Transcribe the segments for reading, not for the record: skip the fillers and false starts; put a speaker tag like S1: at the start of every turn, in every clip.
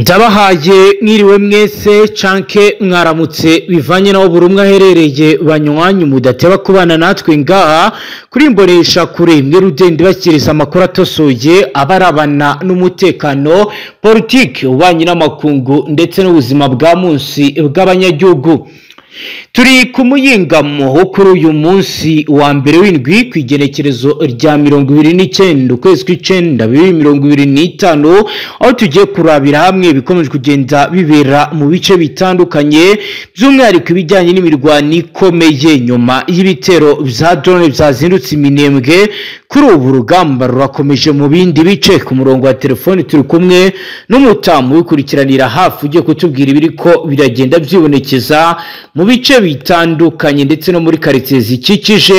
S1: Ndabahaye mwiriwe mwese canke mwaramutse bivanye naho buri umwe aherereye banywanyu mudateba kubana natwe ngaha kuri imbonesha kure mwe rudende bakiriza amakuru atosoye abarabana n'umutekano politike ubanye n'amakungu ndetse n'ubuzima bwa munsi bw'abanyagihugu. Turi ku muyingamo wo kuri uyu munsi wa mbere w'indwi ku igenekerezo rya 29 ukwezi kw'icenda 2025 aho tugiye kurabira hamwe bikomeje kugenda bibera mu bice bitandukanye by'umwihariko ibijyanye n'imirwano ikomeye nyuma y'ibitero vya drone vyazindutse iminembwe. Kuri ubu rugamba rurakomeje mu bindi bice. Ku murongo wa telefoni turi kumwe n'umutamu wikurikiranira hafi ugiye kutubwira ibiriko biragenda byibonekeza mu bice bitandukanye ndetse no muri quartier zikikije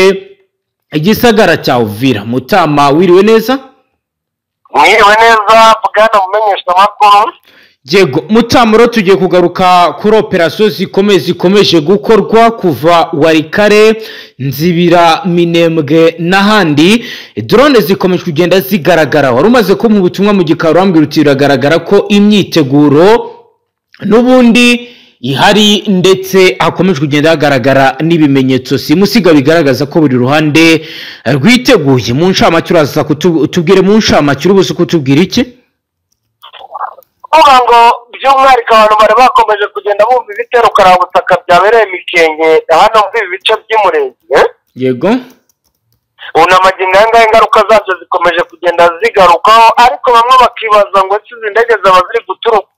S1: igisagara cya Uvira. Mutama wiriwe neza?
S2: Mwiriwe neza bwana mumenyesha makuru.
S1: Yego Mutamuro, tugiye kugaruka kuri operation zikomeje gukorwa kuva Warikare, Nzibira, Minembwe n'ahandi. Drone zikomeje kugenda zigaragara. Wari umaze ko mu butumwa mu gikarambira utiragaragara ko imyiteguro n'ubundi ihari ndetse hakomeje kugenda hagaragara n'ibimenyetso simusiga bigaragaza ko buri ruhande rwiteguye. Mu nshamake uraza kutubwire mu nshamake urubuze kutubwira iki?
S2: Ngo by'umwihariko abantu bari bakomeje kugenda bumva ibitero karabutaka byabereye Mikenke hano muri ibi bice by'umurenge.
S1: Yego
S2: unamaginga ingaruka zazo zikomeje kugenda zigarukaho, ariko bamwe bakibaza ngo izi ndege zaba ziri guturuka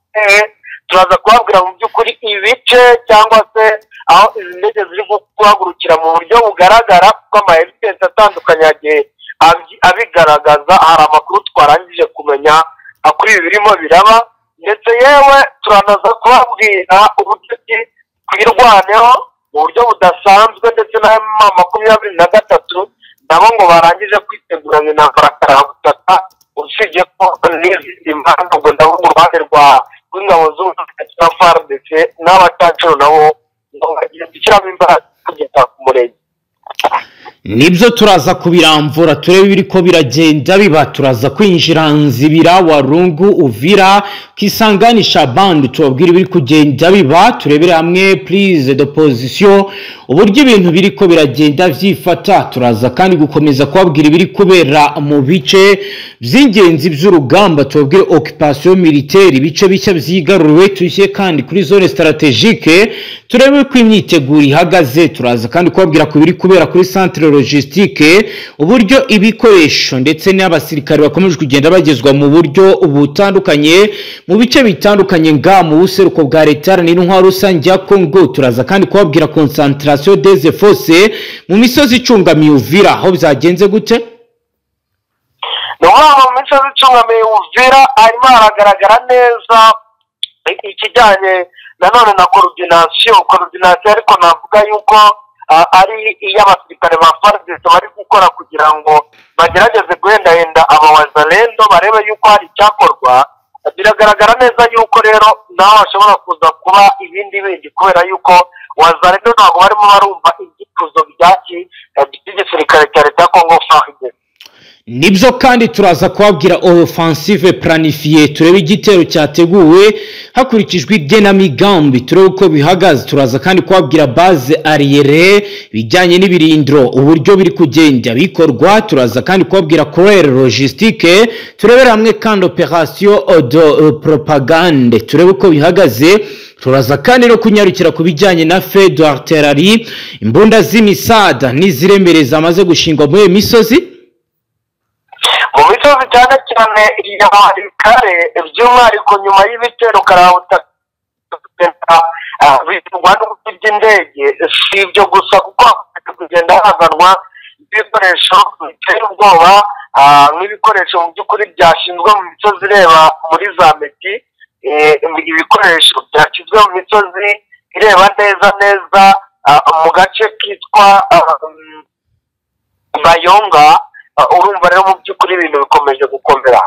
S2: turaza kubabwira mu by'ukuri ibice cyangwa se aho izi ndege ziri guhagurukira mu buryo bugaragara kuko ama-evidence atandukanye yagiye abigaragaza. Hari amakuru twarangije kumenya kuri ibi birimo biraba, ndetse yewe turanaza kubabwira uburyo twirwaneho mu buryo budasanzwe, ndetse na M23 nabo ngo barangije kwitegura intambara karabutaka. Usibye ko n'izindi mpamvu ngo ndavuga uruhande rw'ingabo z'umutekano na FARDC n'abataciro nabo ngo bagiye gushyiramo imbaraga kugeza ku murenge.
S1: Nibyo turaza kubiramvura turebe biriko biragenda biba. Turaza kwinjira Nzibira, Warungu, Uvira, Kisanganisha bandi tubabwira ibiri kugenda biba, turebere hamwe prise de position uburyo ibintu biriko biragenda vyifata. Turaza kandi gukomeza kubabwira ibiri kubera mu bice by'ingenzi by'urugamba, tubabwire occupation militaire, ibice bishya vyigaruriwe, tushye kandi kuri zone strategique turebe ko imyiteguro ihagaze. Turaza kandi kubabwira ko biri kubera kuri centre logistique uburyo ibikoresho ndetse n'abasirikare bakomeje kugenda bagezwa mu buryo butandukanye mu bice bitandukanye nga mu buseruko bwa leta n'intwaro rusange ya Congo. Turaza kandi kubabwira concentration des forces mu misozi icungamiye Uvira aho byagenze gute.
S2: Mu misozi icungamiye Uvira arimo haragaragara neza ikijyanye nanone na coordination ariko navuga yuko ari iy'abasirikare ba FARDC bari gukora kugira ngo bagerageze guhendahenda abawazalendo barebe yuko hari icyakorwa. Biragaragara neza yuko rero naho hashobora kuza kuba ibindi kubera yuko wazalendo ntabwo barimo barumva ibyifuzo by'igisirikare cya leta ya Congo FARDC.
S1: Nibyo kandi turaza kubabwira offensive planifiée, turebe igitero cyateguwe hakurikijwe igenamigambi turebe uko bihagaze. Turaza kandi kubabwira base arrière bijyanye n'ibirindiro uburyo biri kugenda bikorwa. Turaza kandi kubabwira corps logistique, turebera hamwe kandi operation de propagande turebe uko bihagaze. Turaza kandi no kunyarukira ku bijyanye na feu d'artillerie, imbunda z'imisada n'iziremereza amaze gushingwa muri misozi
S2: mu misozi cyane cyane iya Warikare, by'umwihariko nyuma y'ibitero karabutaka bitungwa n'ubuti by'indege. Si ibyo gusa kuko kugenda hazanwa ibikoresho bitera ubwoba nk'ibikoresho mu by'ukuri byashinzwe mu misozi ireba muri za Meti. Ibikoresho byashyizwe mu misozi ireba neza mu gace kitwa Bayonga. Urumva rero mu by'ukuri ibintu bikomeje gukomera.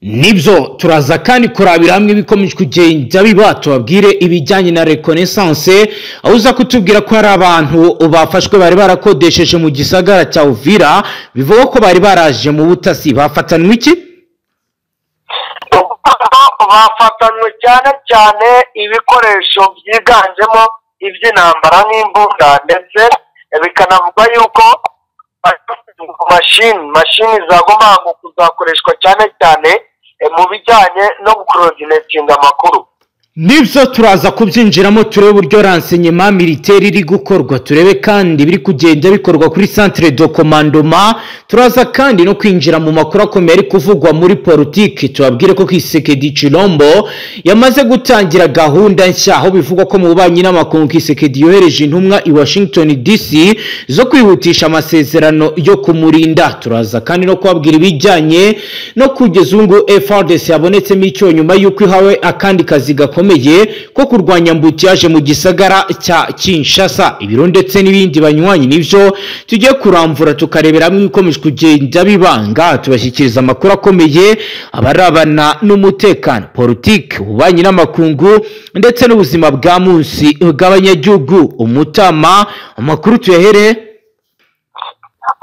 S1: Nibyo turaza kandi kurabira hamwe bikomeje kugenda biba. Tubabwire ibijyanye na reconnaissance aho uza kutubwira ko hari abantu bafashwe bari barakodesheje mu gisagara cya Uvira, bivuga ko bari baraje mu butasi. Bafatanwe iki?
S2: bafatanywe cyane cyane ibikoresho byiganjemo iby'intambara nk'imbunda, ndetse bikanavugwa yuko mashini zagombaga kuzakoreshwa cyane cyane mu bijyanye no gukorodinatinga amakuru.
S1: Nibyo turaza kubyinjiramo turebe uburyo renseignement militaire iri gukorwa, turebe kandi biri kugenda bikorwa kuri centre de commandement. Turaza kandi no kwinjira mu makuru akomeye ari kuvugwa muri politiki, tubabwire ko Kisekedi Chilombo yamaze gutangira gahunda nshya, aho bivugwa ko mu bubanyi n'amakungu Kisekedi yohereje intumwa i Washington DC zo kwihutisha amasezerano yo kumurinda. Turaza kandi no kubabwira ibijyanye no kugeza ubu ngo FARDC yabonetsemo icyo nyuma y'uko ihawe akandi kazi gakomeye ko kurwanya mbutiyaje mu gisagara cya Kinshasa. Ibiro ndetse n'ibindi banywanyi nivyo tugiye kuramvura tukarebera hamwe ikomeje kugenda bibanga, tubashyikiriza amakuru akomeye abarabana n'umutekano, politiki, ububanyi n'amakungu ndetse n'ubuzima bwa munsi bw'abanyagihugu. Umutama amakuru tuyahere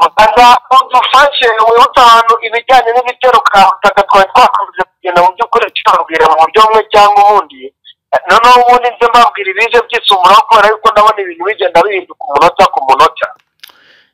S2: mukaza udufashe wihute ahantu ibijyanye n'ibitero karabutaka twari twakomeje kugenda mu by'ukuri tubabwira mu buryo bumwe cyangwa ubundi. Noneho ubundi nze mbabwira ibije byisumuraho kubera yuko ndabona ibintu bigenda bihinduka umunota ku munota.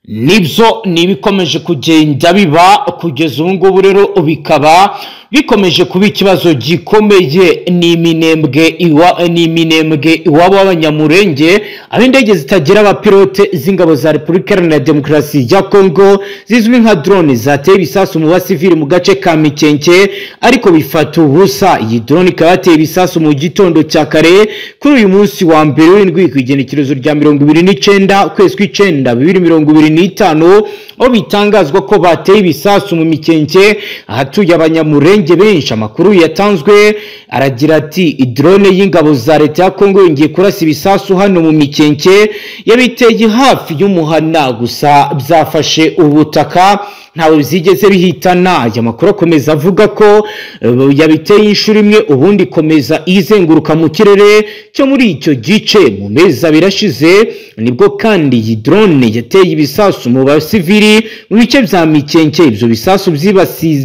S1: Nibyo ni ibikomeje kugenda biba kugeza ubu ngubu, rero bikaba bikomeje kuba ikibazo gikomeye. ni iminembwe iwabo w'abanyamurenge, aho indege zitagira abapilote z'ingabo za Repubulika Iharanira Demokarasi ya Kongo zizwi nka drone zateye ibisasu mu basivili mu gace ka Mikenke ariko bifata ubusa. Iyi drone ikaba yateye ibisasu mu gitondo cya kare kuri uyu munsi wa mbere w'indwi ku igenekerezo rya 29 kwezi kw'icenda 2025, aho bitangazwa ko bateye ibisasu mu Mikenke ahatuye abanyamurenge benshi. Amakuru yatanzwe aragira ati drone y'ingabo za leta ya Kongo yongeye kurasa ibisasu hano mu Mikenke, yabiteye hafi y'umuhana gusa byafashe ubutaka ntawe bizigeze bihitana. Aya makuru akomeza avuga ko yabiteye inshuro imwe ubundi komeza izenguruka mu kirere cyo muri icyo gice. Mu mezi abiri ashize nibwo kandi iyi drone yateye ibisasu mu basivili mu bice bya Mikenke. Ibyo bisasu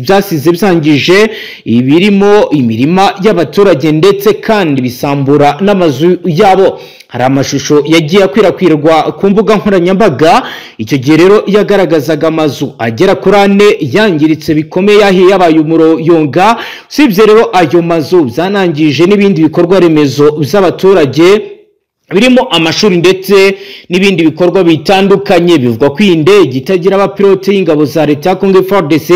S1: byasize byangije ibirimo imirima y'abaturage ndetse kandi bisambura n'amazu yabo. Hari amashusho yagiye akwirakwirwa ku mbuga nkoranyambaga icyo gihe rero yagaragazaga amazu agera kuri 4 yangiritse bikomeye, yahiye yabaye umuriyonga. Usibye rero ayo mazu byanangije n'ibindi bikorwa remezo by'abaturage birimo amashuri ndetse n'ibindi bikorwa bitandukanye. Bivugwa ko indege itagira abapilote y'ingabo za leta ya Kongo FARDC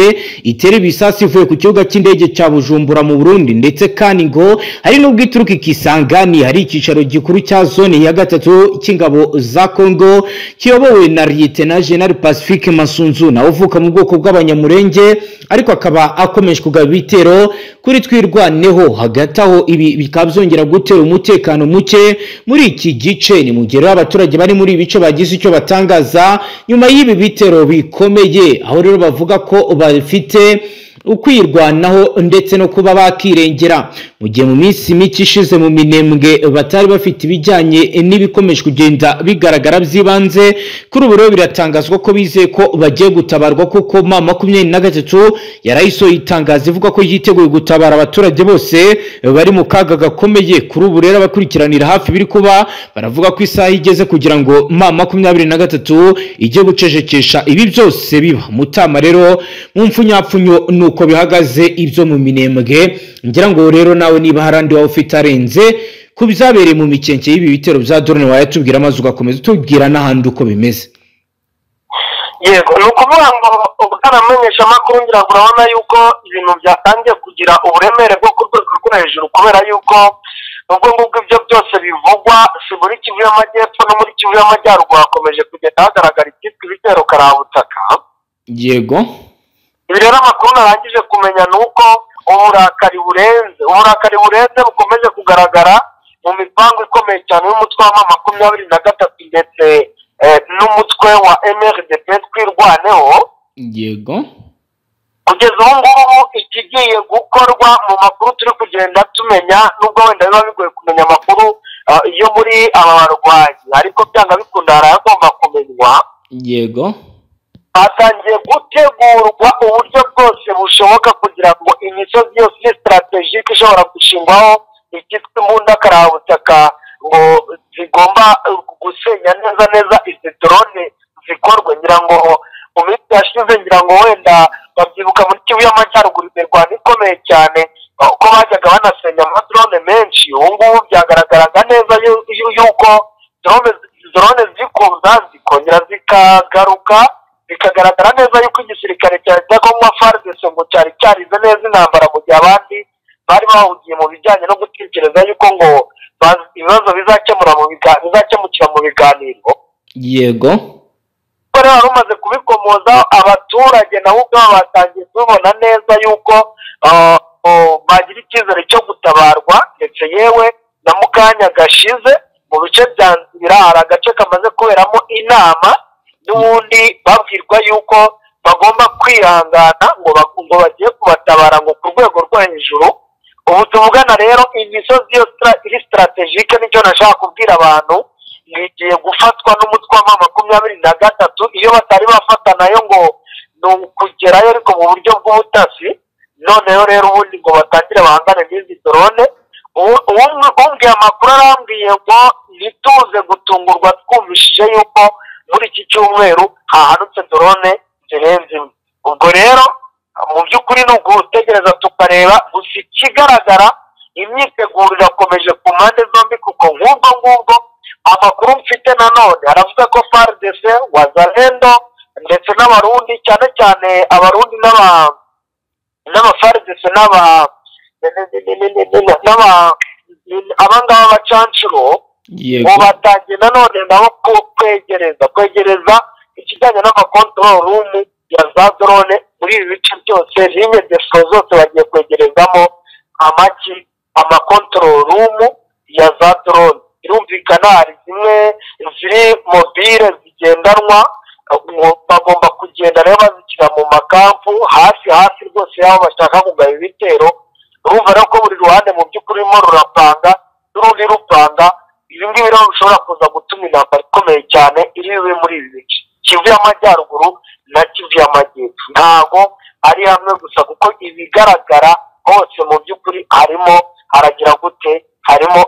S1: itera ibisasu ivuye ku kibuga cy'indege cya Bujumbura mu Burundi, ndetse kandi ngo hari n'ubwo ituruka Ikisangani, hari icyicaro gikuru cya zone ya 3 cy'ingabo za Kongo kiyobowe na Lieutenant General Pacifique Masunzu, nawe uvuka mu bwoko bw'abanyamurenge ariko akaba akomeje kugaba ibitero kuri twirwaneho. Hagati aho ibi bikaba byongera gutera umutekano muke muri iki gice. Ni mu gihe abaturage bari muri ibice bagize icyo batangaza nyuma y'ibi bitero bikomeye, aho rero bavuga ko bafite ukwirwanaho ndetse no kuba bakirengera. Mu gihe mu minsi mike ishize mu Minembwe batari bafite ibijyanye n'ibikomeje kugenda bigaragara by'ibanze, kuri ubu rero biratangazwa ko bizeye ko bagiye gutabarwa kuko M23 yarayisohoye itangazo ivuga ko yiteguye gutabara abaturage bose bari mu kaga gakomeye. Kuri ubu rero abakurikiranira hafi biri kuba baravuga ko isaha igeze kugira ngo M23 ijye gucecekesha ibi byose biba. Mutama rero mu mfunyapfunyo nuko bihagaze ibyo mu Minembwe. Ngira ngo rero nawe niba harandi wawe ufite arenze ku bizabereye mu Mikenke y'ibi bitero bya drone wayatubwira amazu ugakomeza utubwira n'ahandi uko bimeze.
S2: Yego, ni ukuvuga ngo ubwaramenyesha amakuru ngira ngo urabona yuko ibintu byatangiye kugira uburemere bwo ku rwego rwo hejuru, kubera yuko ubwo ngubwo ibyo byose bivugwa si muri Kivu y'Amajyepfo no muri Kivu y'Amajyaruguru hakomeje kugenda hagaragara icyitwa ibitero karabutaka.
S1: Yego,
S2: ibi rero amakuru narangije kumenya ni uko uburakari burenze bukomeje kugaragara mu mipango ikomeye cyane y'umutwe wa M23 ndetse n'umutwe wa MRDP twirwaneho.
S1: yego,
S2: kugeza ubu ngubu ikigiye gukorwa mu makuru turi kugenda tumenya, nubwo wenda biba bigoye kumenya amakuru yo muri aba barwanyi, ariko byanga bikunda haragomba kumenywa.
S1: yego,
S2: hatangiye gutegurwa uburyo bwose bushoboka kugira ngo imisozi yose iri strategique ishobora gushingwaho icyitwa imbundakarahabutaka ngo zigomba gusenya neza izi drone zikorwe. Ngira ngo mu minsi yashize ngira ngo wenda babyibuka muri Kivu y'Amajyaruguru imirwano ikomeye cyane uko bajyaga banasenya amadrone menshi. Ubu ngubu byagaragaraga neza yuko drone zikuza zikongera zikagaruka, bikagaragara neza yuko igisirikare cya Congo FARDC ngo cyari cyarize neza intambara mu gihe abandi bari bahugiye mu bijyanye no gutekereza yuko ngo ibibazo bizakemukira mu biganiro.
S1: Yego,
S2: rero wari umaze kubikomoza, abaturage nabo ubwabo batangiye kubibona neza yuko bagira icyizere cyo gutabarwa, ndetse yewe na mu kanya gashize mu bice bya Nzira hari agace kamaze kuberamo inama n'ubundi babwirwa yuko bagomba kwihangana ngo bagiye kubatabara ngo ku rwego rwo hejuru. Ubu tuvugana rero imisozi yose iri strategique, nicyo nashaka kubwira abantu, igiye gufatwa n'umutwe wa M23 iyo batari bafata nayo ngo ni ukugerayo ariko mu buryo bw'ubutasi. Noneho rero ubundi ngo batangire bahangane n'izi drone. Umbwiye amakuru arambwiye ngo ntituze gutungurwa twumvishije yuko muri iki cyumweru hahanutse drone zirenze imwe. Ubwo rero mu by'ukuri ni ugutegereza tukareba, gusa ikigaragara imyiteguro irakomeje ku mpande zombi, kuko ngubwo amakuru mfite nanone aravuga ko FARDC, Wazalendo ndetse n'abarundi, cyane cyane abarundi n'aba-FARDC abangaba bacancuro ngo batangiye nanone nabo kwegereza ikijyanye n'amakontorol room ya za drone muri ibi bice byose. Ligne de front zose bagiye kwegerezamo amakontorol room ya za drone. Irumvikana hari zimwe ziri mobile zigendanwa, bagomba kugenda rero bazishyira mu makampu hafi rwose y'aho bashaka kugaba ibitero. Urumva rero ko buri ruhande mu by'ukuri rurimo rurapanga n'urundi rupanga. Ibi ngibi rero bishobora kuza gutuma intambara ikomeye cyane iri bube muri ibi bice, Kivu y'Amajyaruguru na Kivu y'Amajyepfo. Ntabwo ari hamwe gusa, kuko ibigaragara hose mu by'ukuri harimo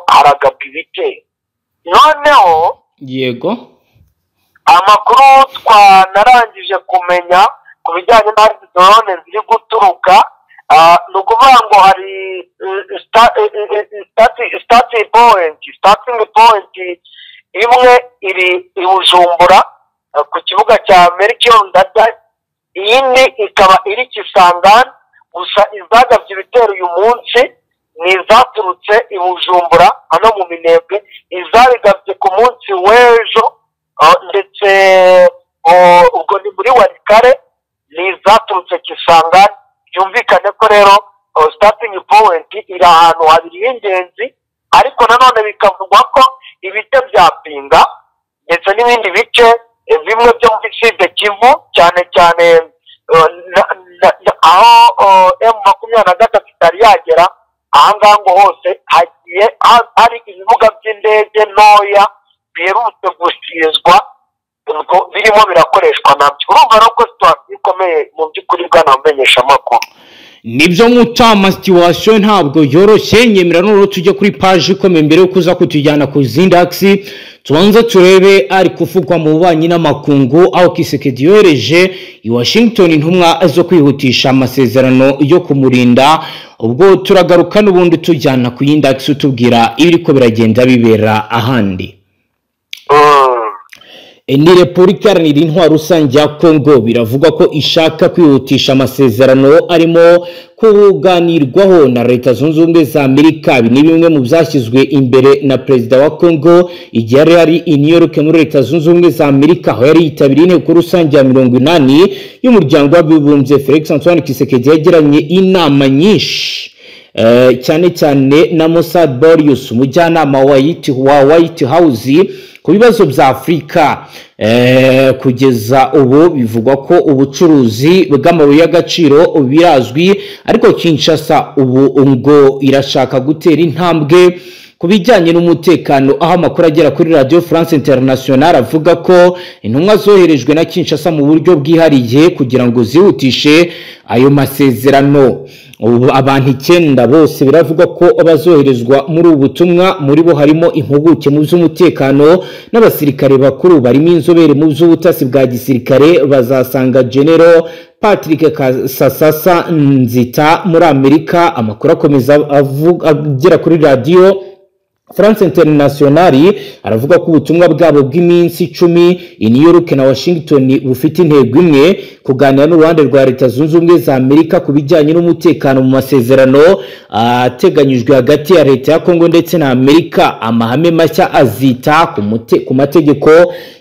S2: haragabwa ibitero. Noneho
S1: yego,
S2: amakuru twanarangije kumenya ku bijyanye n'aho drone ziri guturuka, ni ukuvuga ngo hari starting point imwe iri i Bujumbura ku kibuga cya Melchior Ndadaye, iyindi ikaba iri Kisangani. Gusa izagabye ibitero uyu munsi ni izaturutse i Bujumbura hano mu Minembwe, izabigabye ku munsi w'ejo ndetse ubwo ni muri Warikare, ni izaturutse Kisangani. Byumvikane ko rero starting point iri ahantu habiri y'ingenzi, ariko nanone bikavugwa ko ibice bya Pinga ndetse n'ibindi bice bimwe byo muri Sud Kivu, cyane cyane aho M23 itari yagera, ahangaha ngo hose hagiye hari ibibuga by'indege ntoya biherutse gusizwa, birimo birakoreshwa nabyo. Urumva rero ko situation ikomeye mu by'ukuri bwanamenyesha amakuru.
S1: Nibyo mutama, situation ntabwo yoroshye. Nyemera n'uro tujye kuri page ikomeye mbere yo kuza kutujyana ku zindi aksi, tubanze turebe ari kuvugwa mu bubanyi n'amakungu, aho Kisekedi yohereje i Washington intumwa zo kwihutisha amasezerano yo kumurinda. Ubwo turagaruka n'ubundi tujyana ku yindi aksi tubwira ibiriko biragenda bibera ahandi. Ni Repubulika Iharanira Intwaro Rusange ya Congo biravuga ko ishaka kwihutisha amasezerano arimo kuganirwaho na Leta Zunze Ubumwe za Amerika. Ni bimwe mu byashyizwe imbere na Perezida wa Congo igihe yari i New York muri Leta Zunze Ubumwe za Amerika, aho yari yitabiriye inteko rusange ya 80 y'umuryango w'abibumbye. Felix Antoine Tshisekedi yagiranye inama nyinshi cyane na Mossad Boris, umujyanama wa White House ku bibazo bya Afrika. Kugeza ubu bivugwa ko ubucuruzi bw'amabuye y'agaciro birazwi, ariko Kinshasa ubu ngo irashaka gutera intambwe ku kubijyanye n'umutekano, aho amakuru agera kuri Radio France Internationale avuga ko intumwa zoherejwe na Kinshasa mu buryo bwihariye kugira ngo zihutishe ayo masezerano. Abantu 9 bose biravuga ko bazoherezwa muri ubutumwa, muri bo harimo impuguke mu by'umutekano n'abasirikare bakuru barimo inzobere mu by'ubutasi bwa gisirikare. Bazasanga General Patrick Kasasasa Nzita muri Amerika. Amakuru akomeza agera kuri Radio France Internationale aravuga ko ubutumwa bwabo bw'iminsi 10 i New York na Washington bufite intego imwe, kuganira n'uruhande rwa Leta Zunze Ubumwe za Amerika kubijyanye n'umutekano mu masezerano ateganyijwe hagati ya Leta ya Kongo ndetse na Amerika. Amahame mashya azita ku mategeko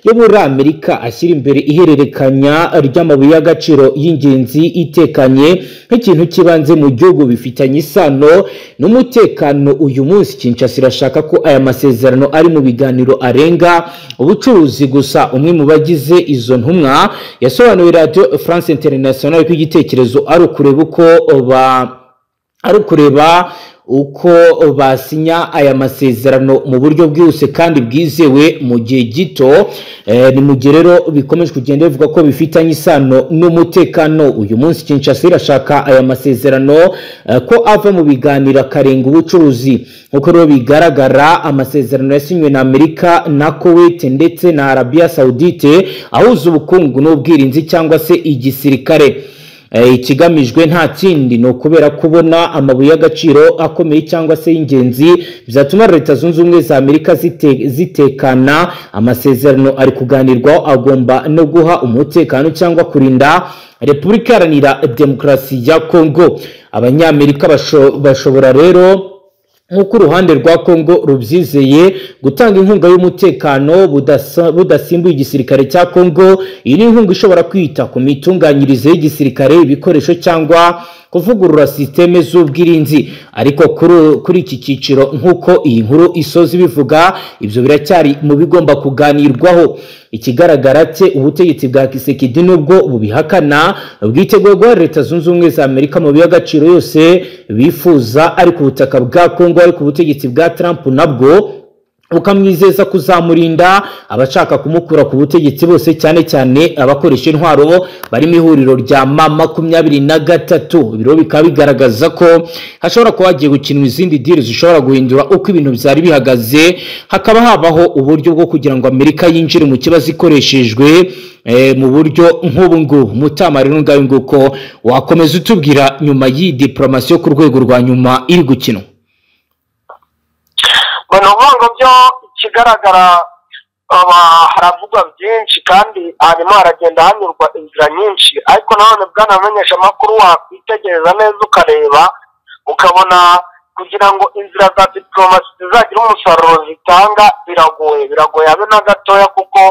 S1: yo muri Amerika ashyira imbere ihererekanya ry'amabuye y'agaciro y'ingenzi itekanye nk'ikintu kibanze mu gihugu bifitanye isano n'umutekano. Uyu munsi Kinshasa irashaka ko aya masezerano ari mu biganiro arenga ubucuruzi gusa. Umwe mu bagize izo ntumwa yasobanuye Radio France Internationale ko igitekerezo ari ukureba uko basinya aya masezerano mu buryo bwihuse kandi bwizewe mu gihe gito. Ni mu gihe rero bikomeje kugenda bivuga ko bifitanye isano n'umutekano. Uyu munsi Kinshasa irashaka aya masezerano ko ava mu biganiro akarenga ubucuruzi. Nkuko rero bigaragara, amasezerano yasinywe na Amerika na Kuwait ndetse na Arabia Saudite ahuza ubukungu n'ubwirinzi cyangwa se igisirikare. Ikigamijwe nta kindi no kubera kubona amabuye y'agaciro akomeye cyangwa se y'ingenzi bizatuma Leta Zunze Ubumwe za Amerika zitekana. Amasezerano ari kuganirwaho agomba no guha umutekano cyangwa kurinda Repubulika Iharanira Demokarasi ya Kongo. Abanyamerika bashobora rero nk'uko uruhande rwa Kongo rubyizeye gutanga inkunga y'umutekano budasimbuye igisirikare cya Kongo. Iyi ni inkunga ishobora kwita ku mitunganyirize y'igisirikare, ibikoresho cyangwa kuvugurura systeme z'ubwirinzi. Ariko kuri iki cyiciro nk'uko iyi nkuru isoza ibivuga, ibyo biracyari mu bigomba kuganirwaho. Ikigaragara cye ubutegetsi bwa Kisekedi nubwo bubihakana bwiteguye guha Leta Zunze Ubumwe za Amerika mu by'agaciro yose bifuza, ariko ubutaka bwa Kongo ariko ubutegetsi bwa Trump nabwo ukamwizeza kuzamurinda abashaka kumukura ku butegetsi bose, cyane cyane abakoresha intwaro bari mu ihuriro rya M23. Biro bikaba bigaragaza ko hashobora kuba hagiye gukinwa izindi deal zishobora guhindura uko ibintu byari bihagaze, hakaba habaho uburyo bwo kugira ngo Amerika yinjire mu kibazo ikoreshejwe mu buryo nk'ubu ngubu. Mutamari n'ungaye nguko wakomeza utubwira nyuma y'i diplomasi yo ku rwego rwa nyuma iri gukinwa.
S2: Ngo byo ikigaragara haravugwa byinshi kandi harimo haragenda hanyurwa inzira nyinshi, ariko nanone bwanamenyesha amakuru wakwitegereza neza ukareba ukabona kugira ngo inzira za diplomasi zizagira umusaruro zitanga biragoye habe na gatoya, kuko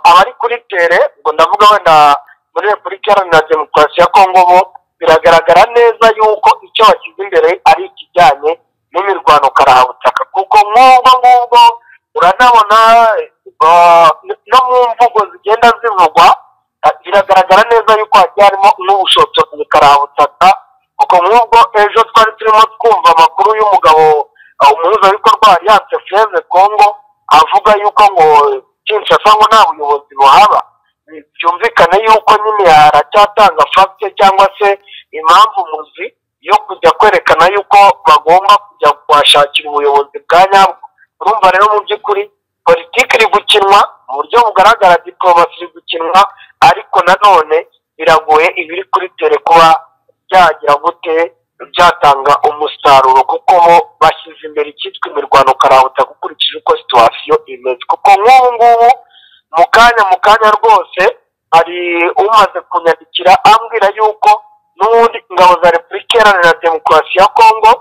S2: abari kuri tere, ngo ndavuga wenda muri Repubulika Iharanira Demokarasi ya Kongo, bo biragaragara neza yuko icyo bashyize imbere ari ikijyanye n'imirwano karabutaka, kuko nk'ubwo uranabona no mu mvugo zigenda zivugwa biragaragara neza yuko hagiye harimo n'ubushotozi karabutaka, kuko nk'ubwo ejo twari turimo twumva amakuru y'umugabo umuhuzabikorwa wa Alliance Fleuve Congo avuga yuko ngo Kinshasa ngo nta buyobozi buhaba. Byumvikane yuko nyine haracyatanga fagite cyangwa se impamvu muzi yo kujya kwerekana yuko bagomba kujya kuhashakira ubuyobozi bwa nyabwo. Urumva rero mu by'ukuri politiki iri gukinwa mu buryo bugaragara, diplomasi iri gukinwa, ariko nanone biragoye ibiri kuri tere kuba byagira gute byatanga umusaruro, kuko bo bashyize imbere icyitwa imirwano karahutaka gukurikije uko situwasiyo imeze. Kuko nk'ubu ngubu mu kanya rwose hari umaze kunyandikira ambwira yuko n'ubundi ingabo za Repubulika Iharanira Demokarasi ya Kongo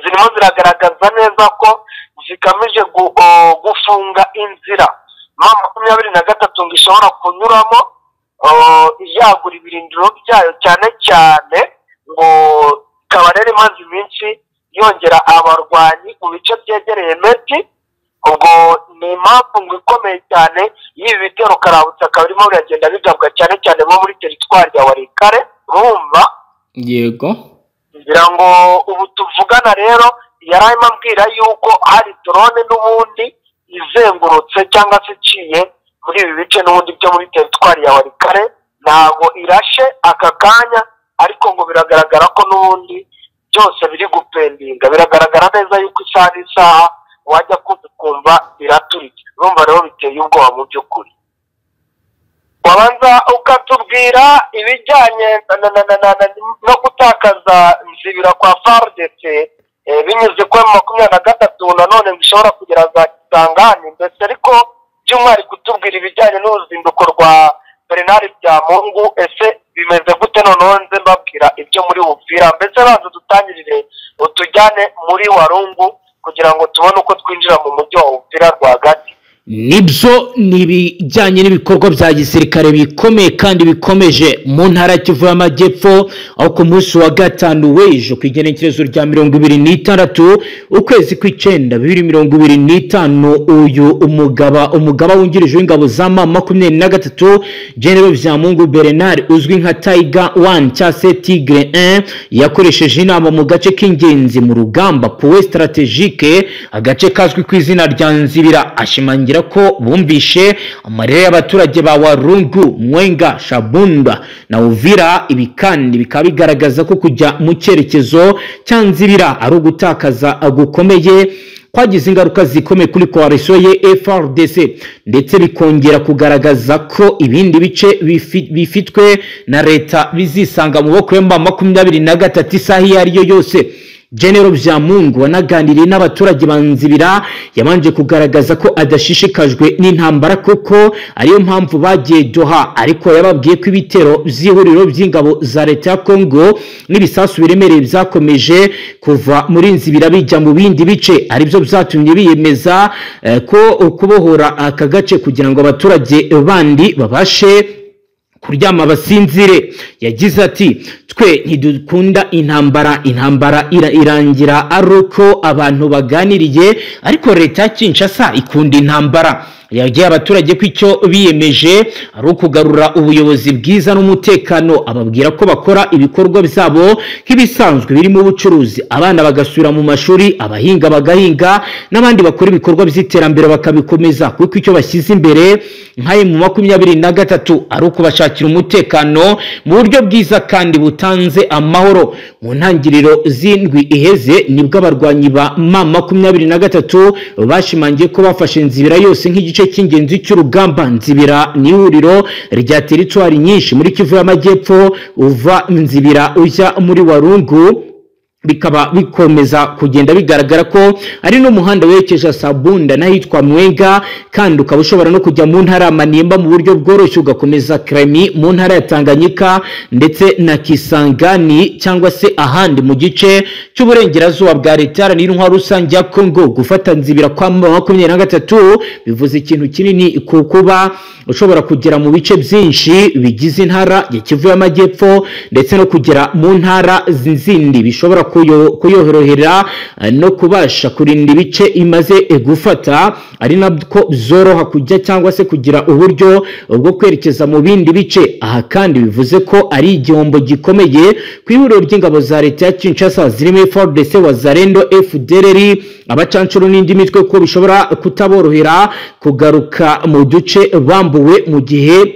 S2: zirimo ziragaragaza neza ko zigamije gufunga inzira M23 ngo ishobora kunyuramo yagura ibirindiro byayo, cyane ngo ikaba rero imaze iminsi yongera abarwanyi mu bice byegereye Meti. Ubwo ni impamvu ngo ikomeye cyane y'ibi bitero karabutaka birimo biragenda bigabwa cyane bo muri teritwari ya Walikale, urumva?
S1: Yego.
S2: Ngira ngo ubu tuvugana rero yari arimo ambwira yuko hari drone n'ubundi izengurutse cyangwa se iciye muri ibi bice n'ubundi byo muri teritwari ya Walikale, ntabwo irashe aka kanya, ariko ngo biragaragara ko n'ubundi byose biri gupendinga. Biragaragara neza yuko isaha n'isaha wajya kumva biraturika. Urumva rero biteye ubwoba mu by'ukuri. Wabanza ukatubwira ibijyanye no gutakaza Nzibira kwa FARDC binyuze kuri 23 nanone bishobora kugera za Kisangani, ndetse ariko by'umwihariko kutubwira ibijyanye n'uruzinduko rwa Bernard Byamungu. Ese bimeze gute noneho nze mbabwira ibyo muri Uvira? Mbese banza dutangirire utujyane muri Warungu kugira ngo tubone uko twinjira mu mujyi wa Uvira rwagati.
S1: Nibyo nibijyanye n'ibikorwa bya gisirikare bikomeye kandi bikomeje mu ntara ya Kivu y'Amajyepfo, aho ku munsi wa gatanu w'ejo ku igenekerezo rya 26 ukwezi kw'Icyenda 2025 uyu umugaba wungirije w'ingabo za M23 General Byamungu Bernard uzwi nka Tiger 1 cyangwa se Tigre 1 yakoresheje inama mu gace k'ingenzi mu rugamba Point Strategique, agace kazwi ku izina rya Nzibira, ashimangira ko bumvishe amarira y'abaturage ba Warungu, Mwenga, Shabunda na Uvira. Ibi kandi bikaba bigaragaza ko kujya mu cyerekezo cya Nzibira ari ugutakaza gukomeye kwagize ingaruka zikomeye kuri coalition ye FARDC, ndetse bikongera kugaragaza ko ibindi bice bifitwe na leta bizisanga mu boko ya M23 isaha iyo ari yo yose. General Byamungu wanaganiriye n'abaturage banzibira yabanje kugaragaza ko adashishikajwe n'intambara kuko ariyo mpamvu bagiye Doha, ariko yababwiye ko ibitero by'ihuriro by'ingabo za leta ya Kongo n'ibisasu biremereye byakomeje kuva muri Nzibira bijya mu bindi bice, aribyo byatumye biyemeza ko kubohora aka gace kugira ngo abaturage bandi babashe kuryama basinzire. Yagize ati twe ntidukunda intambara irangira ari uko abantu baganiriye, ariko leta ya Kinshasa ikunda intambara. Yagiye abaturage ko icyo biyemeje ari ukugarura ubuyobozi bwiza n'umutekano, ababwira ko bakora ibikorwa byabo nk'ibisanzwe birimo ubucuruzi, abana bagasubira mu mashuri, abahinga bagahinga, n'abandi bakora ibikorwa by'iterambere bakabikomeza, kuko icyo bashyize imbere nkaye mu 23 ari ukubashakira umutekano mu buryo bwiza kandi butanze amahoro. Mu ntangiriro z'indwi iheze nibwo abarwanyi ba M23 bashimangiye ko bafashe Nzibira yose nk'igice cy'ingenzi cy'urugamba. Nzibira ni ihuriro rya teritwari nyinshi muri Kivu y'Amajyepfo, uva Nzibira ujya muri Warungu, bikaba bikomeza kugenda bigaragara ko ari n'umuhanda werekeje Sabunda n'ahitwa Mwenga, kandi ukaba ushobora no kujya mu ntara ya Maniemba mu buryo bworoshye, ugakomeza Kremi mu ntara ya Tanganyika ndetse na Kisangani cyangwa se ahandi mu gice cy'uburengerazuba bwa leta n'intwaro rusange ya Kongo. Gufata Nzibira kwa 23 bivuze ikintu kinini kuba ushobora kugera mu bice byinshi bigize intara ya Kivu y'Amajyepfo ndetse no kugera mu ntara zindi bishobora kuyorohera no kubasha kurinda ibice imaze gufata, ari nabwo byoroha kujya cyangwa se kugira uburyo bwo kwerekeza mu bindi bice. Aha kandi bivuze ko ari igihombo gikomeye ku ihuriro ry'ingabo za leta ya Kinshasa zirimo FARDC, Wazalendo, FDLR, abacancuro n'indi mitwe ko bishobora kutaborohera kugaruka mu duce bambuwe mu gihe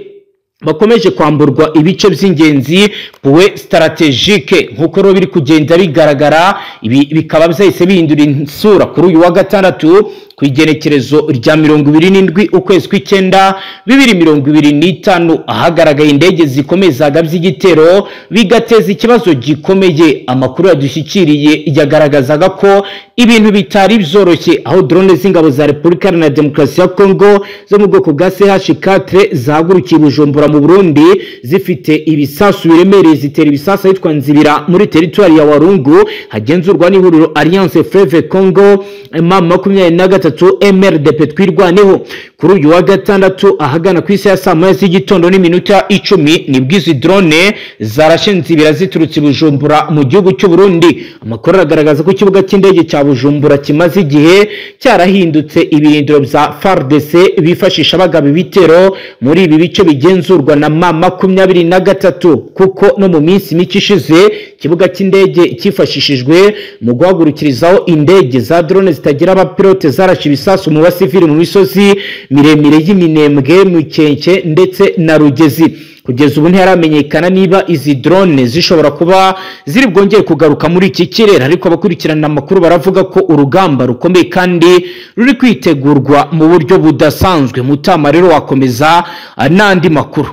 S1: bakomeje kwamburwa ibice by'ingenzi Point Strategique. Nkuko rero biri kugenda bigaragara, ibi bikaba byahise bihindura insura kuri uyu wa gatandatu ku igenekerezo rya 27 ukwezi kw'Icyenda 2025, ahagaragaye indege zikomezaga by'igitero bigateza ikibazo gikomeye. Amakuru yadushyikiriye yagaragazaga ko ibintu bitari byoroshye, aho drone z'ingabo za Repubulika Iharanira Demokarasi ya Kongo zo mu bwoko bwa CH4 zahagurukiye Bujumbura mu Burundi zifite ibisasu biremereye, zitera ibisasu ahitwa Nzibira muri teritwari ya Warungu hagenzurwa n'ihuriro Alliance Fleuve Congo M23 gatatu MRDP twirwaneho. Kuri uyu wa gatandatu ahagana ku isi ya saa moya z'igitondo n'iminota 10 nibwo izi drone zarashe nzibira ziturutse Bujumbura mu gihugu cy'u Burundi. Amakuru agaragaza ko ikibuga cy'indege cya Bujumbura kimaze igihe cyarahindutse ibirindiro bya FARDC bifashisha bagaba ibitero muri ibi bice bigenzurwa na M23, kuko no mu minsi mike ishize ikibuga cy'indege cyifashishijwe mu guhagurukirizaho indege za drone zitagira abapilote zarashe ibisasu mu basivili mu misozi miremire y'Iminembwe, Mukenke ndetse na Rugezi. Kugeza ubu ntiharamenyekana niba izi drone zishobora kuba ziri bwongeye kugaruka muri iki kirere, ariko abakurikirana amakuru baravuga ko urugamba rukomeye kandi ruri kwitegurwa mu buryo budasanzwe. Mutama rero wakomeza n'andi makuru.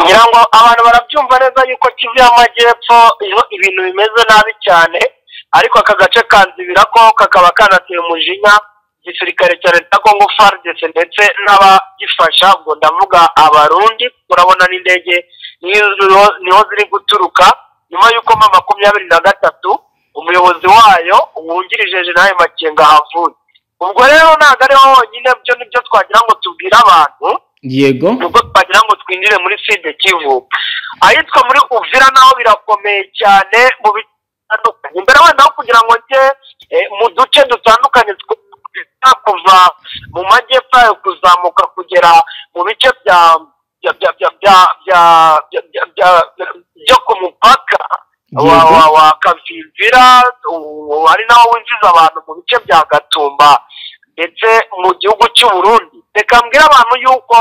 S2: ngira ngo abantu barabyumva neza yuko Kivu y'Amajyepfo ibintu bimeze nabi cyane, ariko aka gace kanzibira ko kakaba kanateye umujinya igisirikare cya leta Kongo FARDC ndetse n'abagifasha, ngo ndavuga abarundi. Urabona n'indege niho ziri guturuka nyuma y'uko M23 umuyobozi wayo wungirije Jenerali Makenga havuye. Ubwo rero ntabwo ariho honyine, byo nibyo twagira ngo tubwire abantu.
S1: Yego,
S2: nubwo twagira ngo twinjire muri Sud Kivu, ahitwa muri Uvira naho birakomeye cyane mu bitandukanye. Imbere wenda aho kugira ngo njye mu duce dutandukanye kuva mu majyepfo kuzamuka kugera mu bice byo ku mupaka wa Kavimvira, ari naho winjiza abantu mu bice bya Gatumba ndetse mu gihugu cy'u Burundi. Reka mbwira abantu yuko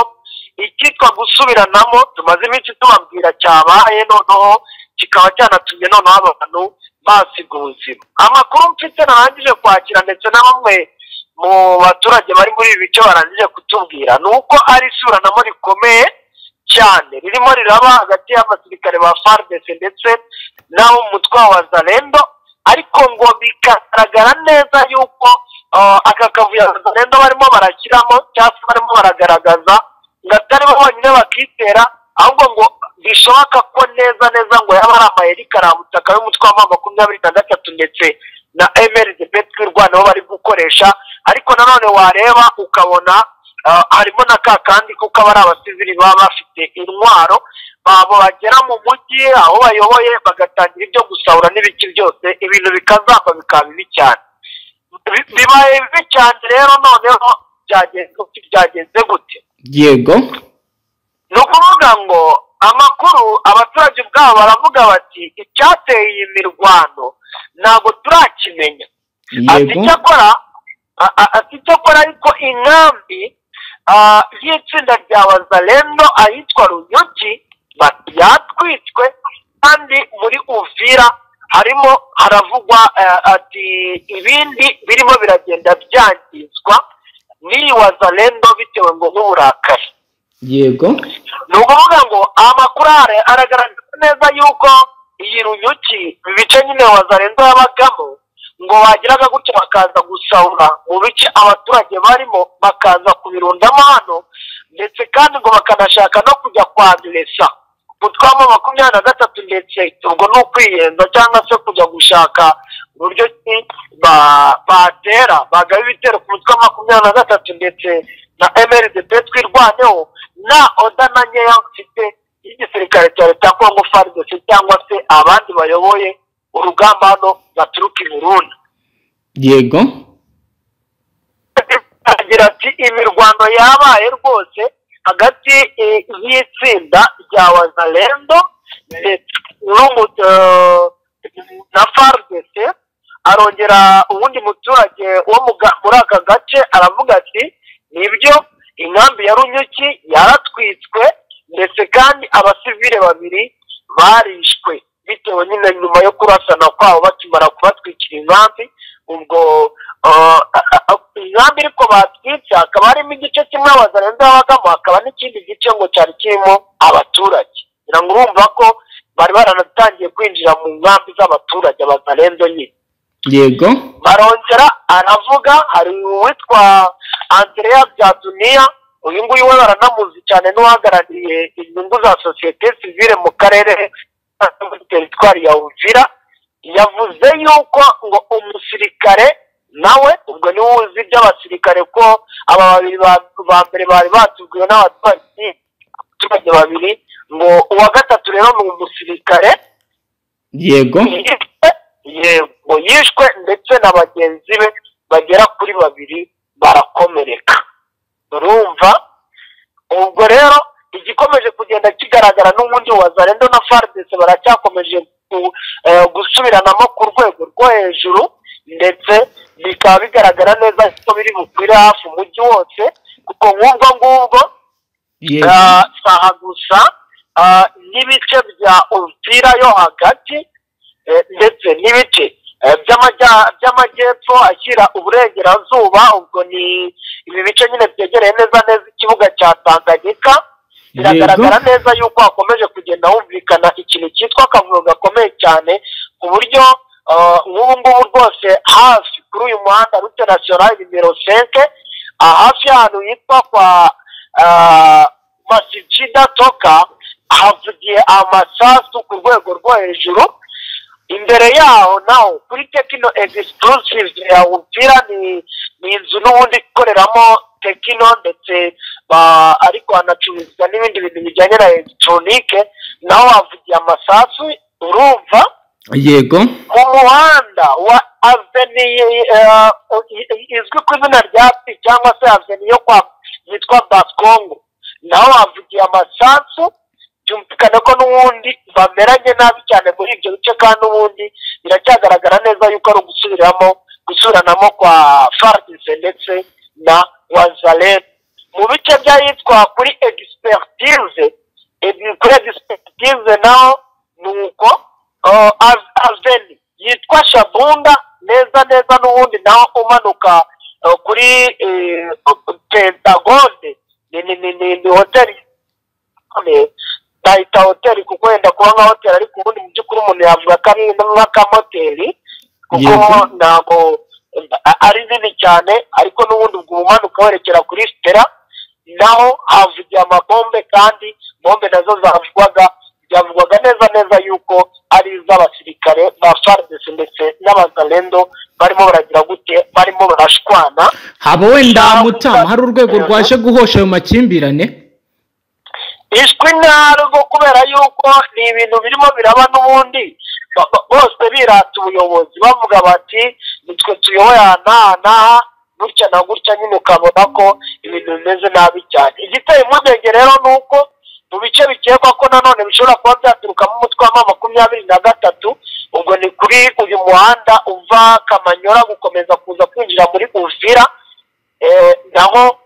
S2: icyitwa gusubiranamo tumaze iminsi tubabwira cyabaye, noneho kikaba cyanatumye noneho abantu basiga ubuzima. Amakuru mfite narangije kwakira ndetse na bamwe mu baturage bari muri ibi bice barangije kutubwira ni uko ari isubiranamo rikomeye cyane ririmo riraba hagati y'abasirikare ba FARDC ndetse n'abo mu mutwe wa Wazalendo, ariko ngo bikagaragara neza yuko aka kavuyo Wazalendo barimo barashyiramo cyangwa barimo baragaragaza ngo atari bo bonyine bakitera, ahubwo ngo bishoboka ko neza ngo yaba ari amayeri karabutaka y'umutwe wa M23 ndetse na MRDP twirwaneho bari gukoresha. Ariko nanone wareba ukabona harimo na kakandi kuko abari abasivili baba bafite intwaro babo bagera mu mujyi aho bayoboye bagatangira ibyo gusahura n'ibiki byose, ibintu bikazamba bikaba bibi cyane. Bibaye bibi cyane rero, noneho byagenze gute?
S1: Yego,
S2: ni ukuvuga ngo amakuru abaturage ubwabo baravuga bati icyateye iyi mirwano ntabwo turakimenya. Ati icyakora ariko inkambi y'itsinda rya Wazalendo ahitwa Runyuki yatwitswe, kandi muri Uvira harimo haravugwa ati ibindi birimo biragenda byangizwa n'iyi Wazalendo bitewe ngo n'uburakari.
S1: Yego,
S2: ni ukuvuga ngo amakuru aragaragaza neza yuko iyi Runyuki ibice nyine Wazalendo yabagamo ngo bagiraga gutya bakaza gusahura mu bice abaturage barimo bakaza kubirundamo hano, ndetse kandi ngo bakanashaka no kujya kwanduresa utwamo 23 ndetse ubwo ni ukwiyenza cyangwa se kujya gushaka uburyo batera bagaba ibitero ku mutwe wa 23 ndetse na MRDP twirwaneho na oda na nkeya mfite y'igisirikare cya leta Kongo FARDC cyangwa se abandi bayoboye urugamba hano baturuka i Burundi.
S1: Yego,
S2: agira ati imirwano yabaye rwose hagati y'itsinda rya Wazalendo na FARDC. Arongera ubundi muturage wo muri aka gace aravuga ati nibyo inkambi ya Runyuki yaratwitswe ndetse kandi abasivile 2 barishwe bitewe nyine nyuma yo kurasana kwabo bakimara kubatwikira inkambi. Ubwo inkambi ariko batwitse hakaba harimo igice kimwe Wazalendo babagamo, hakaba n'ikindi gice ngo cyari kirimo abaturage. Ngira ngo urumva ko bari baranatangiye kwinjira mu nkambi z'abaturage Wazalendo nyine.
S1: Yego,
S2: barongera aravuga hari uwitwa Andrea Byaduniya, uyu nguyu we baranamuzi cyane n'uhagarariye inyungu za sosiyete sivile mu karere muri teritwari ya Uvira. Yavuze yuko ngo umusirikare nawe ubwo niwe uzi iby'abasirikare ko aba babiri ba mbere bari batubwiwe n'abaturage babiri ngo uwa gatatu rero ni umusirikare
S1: yego
S2: yishwe ndetse na bagenzi be bagera kuri babiri barakomereka. urumva ubwo rero igikomeje kugenda kigaragara n'ubundi Wazalendo na FARDC baracyakomeje gusubiranamo ku rwego rwo hejuru, ndetse bikaba bigaragara neza ko biri bukwire hafi umujyi wose, kuko nk'ubwo ngubwo saha gusa n'ibice bya Uvira yo hagati ndetse n'ibice by'amajyepfo ashyira uburengerazuba, ubwo ni ibi bice nyine byegereye neza ikibuga cya Tanganyika. Biragaragara neza yuko hakomeje kugenda humvikana ikintu cyitwa akavuyo gakomeye cyane, ku buryo nk'ubu ngubu rwose hafi kuri uyu muhanda rute national nimero 5 hafi y'ahantu hitwa kwa Masjida Toka havugiye amasasu ku rwego rwo hejuru. Imbere yaho naho kuri Tekino Exclusive ya Uvira ni inzu n'ubundi ikoreramo Tekino, ndetse ariko hanacururizwa n'ibindi bintu bijyanye na elegitoronike, naho havugiye amasasu. urumva
S1: yego
S2: mu muhanda wa Avenue izwi ku izina rya P cyangwa se Avenue yo yitwa Bascongo, naho havugiye amasasu. byumvikana ko n'ubundi bameranye nabi cyane muri ibyo bice, kandi n'ubundi biracyagaragara neza yuko ari gusubiranamo kwa FARDC ndetse na Wazalendo. mu bice by'ahitwa kuri expertise naho nuko Avenue yitwa Shabunda neza n'ubundi naho umanuka kuri Pentagone ni hoteli nahita hoteli kuko wenda kuba nka hoteli, ariko ubundi mu by'ukuri umuntu yavuga ko ari nk'akamoteli kuko ntabwo ari nini cyane, ariko n'ubundi ubwo umanuka werekera kuri Stella naho havugiye amabombe, kandi bombe nazo byavugwaga neza yuko ari iz'abasirikare ba FARDC ndetse n'Abazalendo barimo baragira gute, barimo barashwana.
S1: haba wenda Mutama hari urwego rwaje guhosha ayo makimbirane?
S2: ishwi ntarwo, kubera yuko ni ibintu birimo biraba n'ubundi bose birata ubuyobozi bavuga bati nitwe tuyoboye aha gutya na gutya, nyine ukabona ko ibintu bimeze nabi cyane. igiteye impungenge rero ni uko mu bice bikekwa ko nanone bishobora kuba byaturukamo umutwe wa M23, ubwo ni kuri uyu muhanda uva Kamanyora gukomeza kuza kwinjira muri Uvira, naho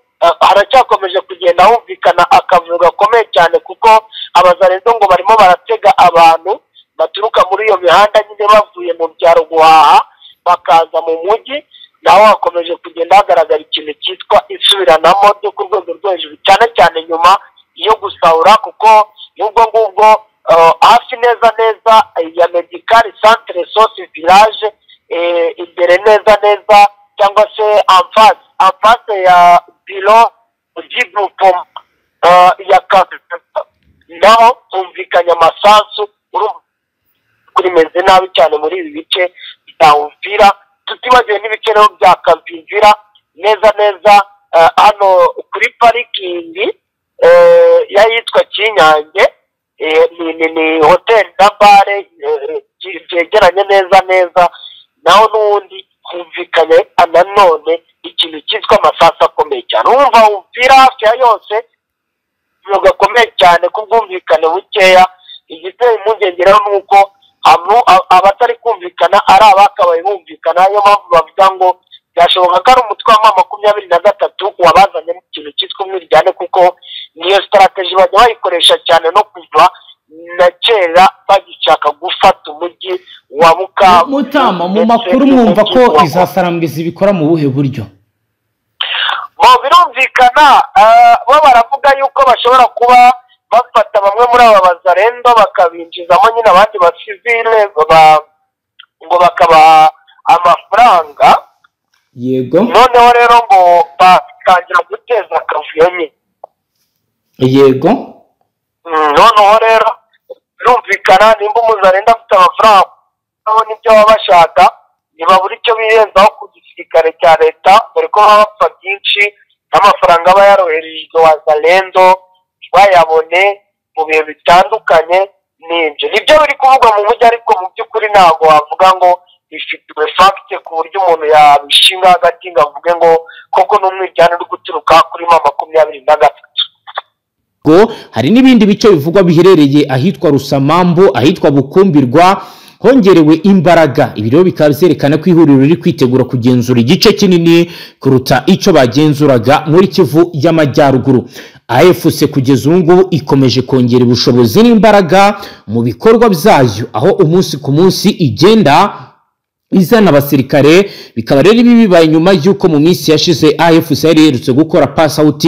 S2: haracyakomeje kugenda humvikana akavuyo gakomeye cyane, kuko Abazalendo ngo barimo baratega abantu baturuka muri iyo mihanda nyine bavuye mu byaro guhaha bakaza mu mujyi, naho hakomeje kugenda hagaragara ikintu cyitwa isubiranamo ryo ku rwego rwo hejuru, cyane nyuma yo gusahura, kuko n'ubwo ngubwo hafi neza ya Medical Centre Source Village imbere neza cyangwa se amfase ya biro ry'igrupo ya Kampala, naho humvikanye amasasu. kuri meze nabi cyane muri ibi bice bya Uvira, tutibagiwe n'ibice bya Kavimvira neza hano kuri parikingi yitwa Kinyange, ni hoteli na bare byegeranye neza, naho n'ubundi humvikanye nanone ikintu cyitwa amasasu akomeye cyane. urumva Uvira hafi ya yose gakomeye cyane ku bwumvikane bukeya. igiteye impungenge rero ni uko abatari kumvikana ari abakabaye bumvikana, niyo mpamvu bavuga ngo byashoboka ko ari umutwe wa M23 wabazanye mu kintu cyitwa umwiryane, kuko niyo strategy bajya bayikoresha cyane no kuva na kera bagishaka gufata umujyi wa Bukavu.
S1: Mutama, mu makuru mwumva ko izasarambwiza ibikora mu buhe buryo?
S2: birumvikana bo baravuga yuko bashobora kuba bafata bamwe muri aba Bazalendo bakabinjizamo nyine abandi basivile ngo bakabaha amafaranga.
S1: yego
S2: noneho rero ngo batangira guteza akavuyo nyine.
S1: yego
S2: noneho rero birumvikana nimba Umuzalendo afite amafaranga nibyo baba bashaka, ntibabura icyo birenzaho ku gisirikare cya leta dore ko baba bapfa byinshi n'amafaranga aba yaroherejwe wazalendo bayabone mu bihe bitandukanye. Nibyo biri kuvugwa mu mujyi, ariko mu by'ukuri ntabwo wavuga ngo bifitiwe fagite ku buryo umuntu yabishinga hagati ngo avuge ngo koko n'umwiryane uri guturuka kuri M23.
S1: Hari n'ibindi bice bivugwa biherereye ahitwa Rusamambo, ahitwa Bukumbirwa hongerewe imbaraga. Ibi rero bikaba byerekana ko ihuriro riri kwitegura kugenzura igice kinini kuruta icyo bagenzuraga muri Kivu y'Amajyaruguru. AFC kugeza ubu ngubu ikomeje kongera ubushobozi n'imbaraga mu bikorwa byayo, aho umunsi ku munsi igenda izana abasirikare. Bikaba rero bibaye nyuma y'uko mu minsi yashize AFC yari yerutse gukora pass out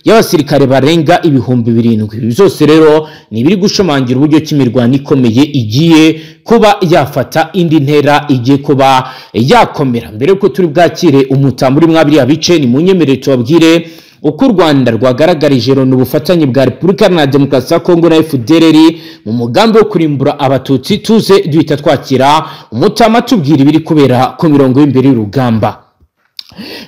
S1: y'abasirikare barenga 7,000. Ibi byose rero ni biri gushomangira uburyo cy'imirwano ikomeye igiye kuba yafata indi ntera, igiye kuba yakomera. Mbere yuko turi bwakire umutambo muri mwabiri abice, ni munyemerere tubabwire uko u Rwanda rwagaragarije n'ubufatanye bwa Repubulika Iharanira Demokarasi ya Kongo na FDLR mu mugambi wo kurimbura abatutsi. Tuze duhita twakira umutama tubwira ibiri kubera ku mirongo y'imbere y'urugamba.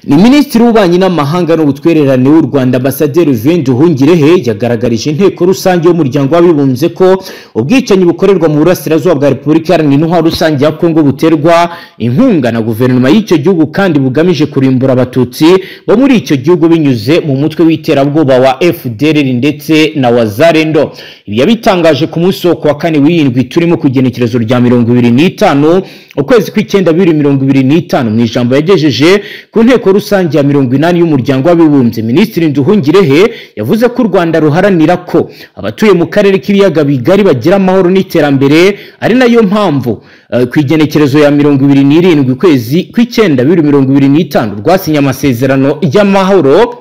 S1: Ni Minisitiri w'Ububanyi n'Amahanga n'Ubutwererane w'u Rwanda Ambasaderi Jean Nduhungirehe yagaragarije inteko rusange y'umuryango w'abibumbye ko ubwicanyi bukorerwa mu burasirazuba bwa Repubulika Iharanira Intwaro Rusange ya Kongo buterwa inkunga na guverinoma y'icyo gihugu kandi bugamije kurimbura abatutsi bo muri icyo gihugu binyuze mu mutwe w'iterabwoba wa FDLR ndetse na Wazalendo. Ibi yabitangaje ku munsi wo kuwa kane w'indwi turimo kugenekerezo rya 25 ukwezi kw'icyenda 2025 mu ijambo yagejeje ku nteko rusange ya 80 y'umuryango w'abibumbye. Minisitiri Nduhungirehe yavuze ko u Rwanda ruharanira ko abatuye mu karere k'ibiyaga bigari bagira amahoro n'iterambere, ari nayo mpamvu ku igenekerezo ya 27 ukwezi kw'icyenda 2025 rwasinye amasezerano y'amahoro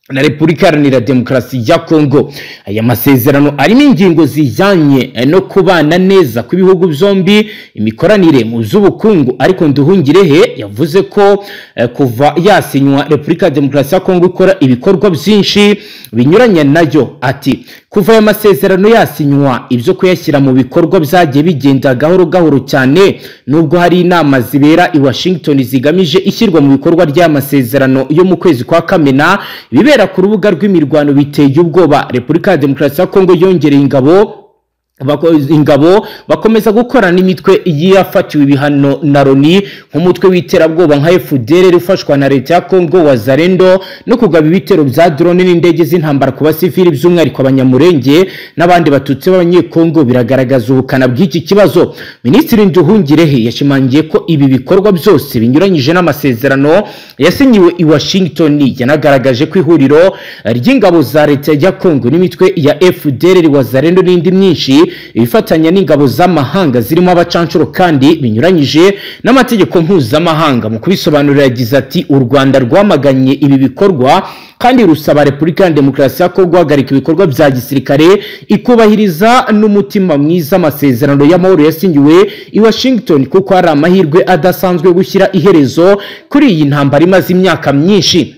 S1: na Repubulika Iharanira Demokarasi ya Kongo. Aya masezerano arimo ingingo zijyanye no kubana neza kw'ibihugu byombi, imikoranire mu z'ubukungu, ariko Nduhungirehe yavuze ko kuva yasinywa Repubulika Demokarasi ya Kongo ikora ibikorwa byinshi binyuranye nayo. Ati kuva aya masezerano yasinywa ibyo kuyashyira mu bikorwa byagiye bigenda gahoro gahoro cyane, nubwo hari inama zibera i Washington zigamije ishyirwa mu bikorwa ry'aya masezerano yo mu kwezi kwa Kamena bibera ku rubuga rw'imirwano biteye ubwoba. Repubulika ya Demokarasi ya Kongo yongereye ingabo bakomeza gukora n'imitwe yafatiwe ibihano na Loni nk'umutwe w'iterabwoba nka FDLR ufashwa na leta ya Kongo, Wazalendo, no kugaba ibitero bya drone n'indege z'intambara ku basivili by'umwihariko abanyamurenge n'abandi batutsi b'abanyekongo. Biragaragaza ubukana bw'iki kibazo. Minisitiri Nduhungirehe yashimangiye ko ibi bikorwa byose binyuranyije n'amasezerano yasinyiwe i Washington. Yanagaragaje ko ihuriro ry'ingabo za leta ya Kongo n'imitwe ya FDLR, Wazalendo n'indi myinshi ibifatanya n'ingabo z'amahanga zirimo abacancuro kandi binyuranyije n'amategeko mpuzamahanga. Mu kubisobanurira yagize ati u Rwanda rwamaganye ibi bikorwa kandi rusaba Repubulika ya Demokarasi ya Kongo guhagarika ibikorwa bya gisirikare ikubahiriza n'umutima mwiza amasezerano y'amahoro yasinyiwe i Washington, kuko hari amahirwe adasanzwe gushyira iherezo kuri iyi ntambara imaze imyaka myinshi.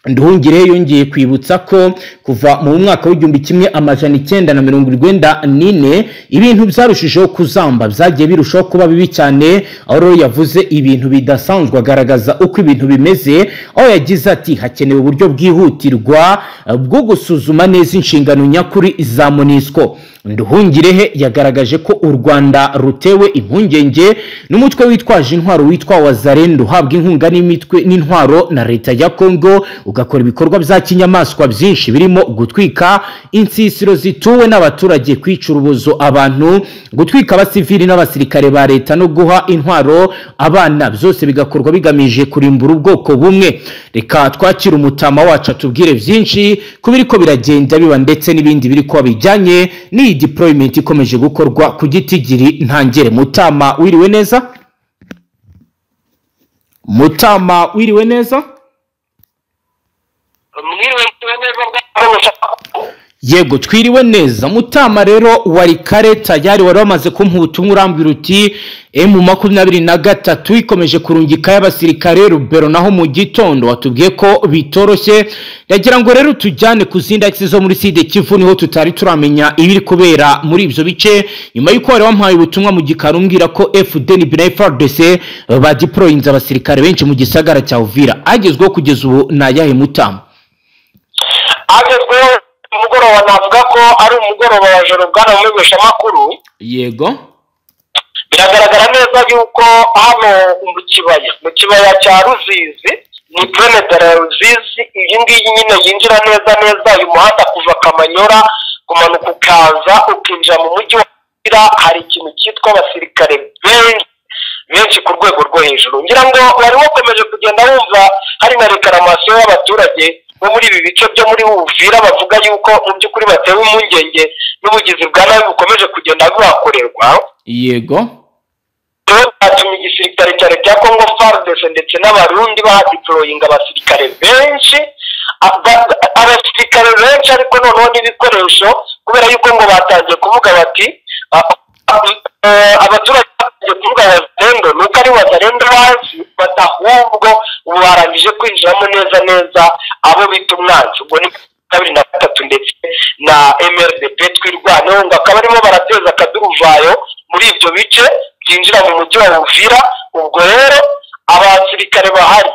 S1: Nduhungirehe yongeye kwibutsa ko kuva mu mwaka w'1994 ibintu byarushijeho kuzamba, byagiye birushaho kuba bibi cyane. Aho rero yavuze ibintu bidasanzwe agaragaza uko ibintu bimeze, aho yagize ati hakenewe uburyo bwihutirwa bwo gusuzuma neza inshingano nyakuri za MONUSCO. Nduhungirehe yagaragaje ko u Rwanda rutewe impungenge n'umutwe witwaje intwaro witwa Wazalendo uhabwa inkunga n'imitwe n'intwaro na leta ya Kongo, ugakora ibikorwa bya kinyamaswa byinshi birimo gutwika insisiro zituwe n'abaturage, kwica urubozo abantu, gutwika abasivili n'abasirikare ba leta no guha intwaro abana, byose bigakorwa bigamije kurimbura ubwoko bumwe. Reka twakira umutama wacu atubwire byinshi kubiri ko biragenda biba ndetse n'ibindi biri ko bijyanye ni deployment ikomeje gukorwa ku gitigiri ntangere. Mutama wiriwe neza? Mutama wiriwe neza?
S2: Mwiriwe neza.
S1: Yego twiriwe neza Mutama rero wari kare tayari wari wamaze kumpa ubutumwa urambwira uti M23 ikomeje kurungika y'abasirikare Rubero naho mu gitondo watubwiye ko bitoroshye ndagira ngo rero tujyane kuzinda zo muri Side Kivu niho tutari turamenya ibiri kubera muri ibyo bice nyuma yuko wari wampaye ubutumwa mu gikarumbwira ko FDN na FARDC badeployinze abasirikare benshi mu gisagara cya Uvira agezweho kugeza ubu nayahe Mutama
S2: agezweho umugoroba navuga ko ari umugoroba wa joro bwana umwesha makuru
S1: yego
S2: biragaragara neza yuko hano mu kibaya cya Ruzizi ni Prenedera Ruzizi iyi ngiyi nyine yinjira neza uyu muhanda kuva Kamanyora kumanuka ukaza ukinjira mu mujyi wa Uvira hari ikintu cyitwa abasirikare benshi ku rwego rwo hejuru ngira ngo bari bakomeje kugenda bumva hari na reklaration y'abaturage bo muri ibi bice byo muri Uvira bavuga yuko mu by'ukuri batewe impungenge n'ubugizi bwa nabi bukomeje kugenda buhakorerwa
S1: yego
S2: batumye igisirikare cya leta ya Congo FARDC ndetse n'abarundi bahadeployinga abasirikare benshi ariko noneho n'ibikoresho kubera yuko ngo batangiye kuvuga bati abaturage batangiye kuvuga wazalendo nuko ari wazalendo bazi batahubwo ubu barangije kwinjiramo neza abo bita umwanzi ubwo ni 2023 ndetse na MRDP twirwaneho ngo akaba arimo barateza akaduruvayo muri ibyo bice byinjira mu mujyi wa Uvira ubwo rero abasirikare bahari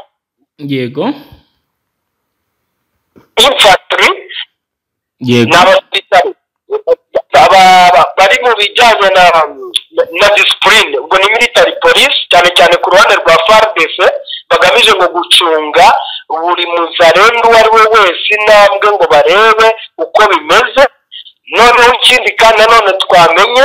S1: yego
S2: infantry
S1: yego
S2: n'abasirikare bari mu bijyanye na discipline ubwo ni military police cyane ku ruhande rwa FARDC bagamije ngo gucunga buri muzarendo uwo ari we wese intambwe ngo barebe uko bimeze noneho ikindi kandi nanone twamenye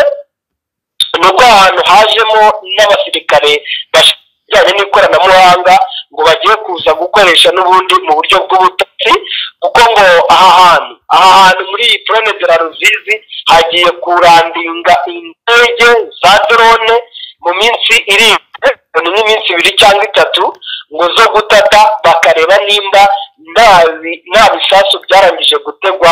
S2: nubwo ahantu hajemo n'abasirikare bajyanye n'ikoranabuhanga ngo bagiye kuza gukoresha n'ubundi mu buryo bw'ubutasi kuko ngo aha hantu muri iyi Prenedera Ruzizi hagiye kurandinga indege za drone mu minsi iri n'iminsi 2 cyangwa 3 ngo zo gutata bakareba nimba nta bisasu byarangije gutegwa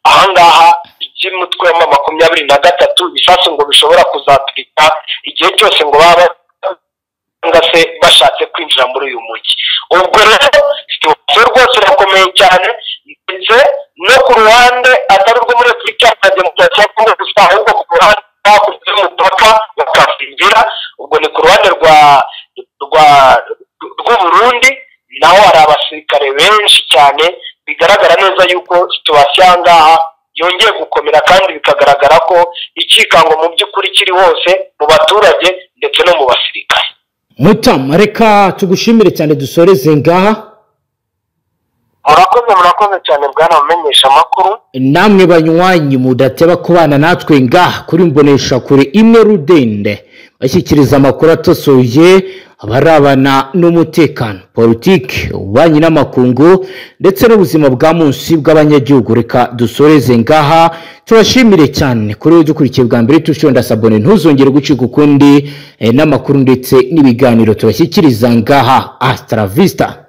S2: ahangaha by'umutwe wa 23 bisasu ngo bishobora kuzatwika igihe cyose ngo baba ngase bashatse kwinjira muri uyu mujyi ubwo rero rwose rakomeye cyane ndetse no ku ruhande atari rwo muri Afurika ya Demokarasi ya Kongo gusa ahubwo ku ruhande hakurya y'umupaka bakafingira ubwo ni ku ruhande rw'Uburundi naho hari abasirikare benshi cyane bigaragara neza yuko situation ngaha yongeye gukomera kandi bikagaragara ko ikikango mu by'ukuri kiri hose mu baturage ndetse no mu basirikare
S1: Mutama reka tugushimire cyane dusoreze ngaha
S2: murakoze cyane bwana umenyesha makuru
S1: namwe banywanyi mudateba kubana natwe ngaha kuri mbonesha kure imwe rudende bashyikiriza amakuru atosoye abarabana n'umutekano politiki ububanyi n'amakungu ndetse n'ubuzima bwa munsi bw'abanyagihugu reka dusoreze ngaha tubashimire cyane kuri dukurikiye bwa mbere tushonda sabone ntuzongere gucika ukundi n'amakuru ndetse n'ibiganiro tubashyikiriza ngaha Astra Vista.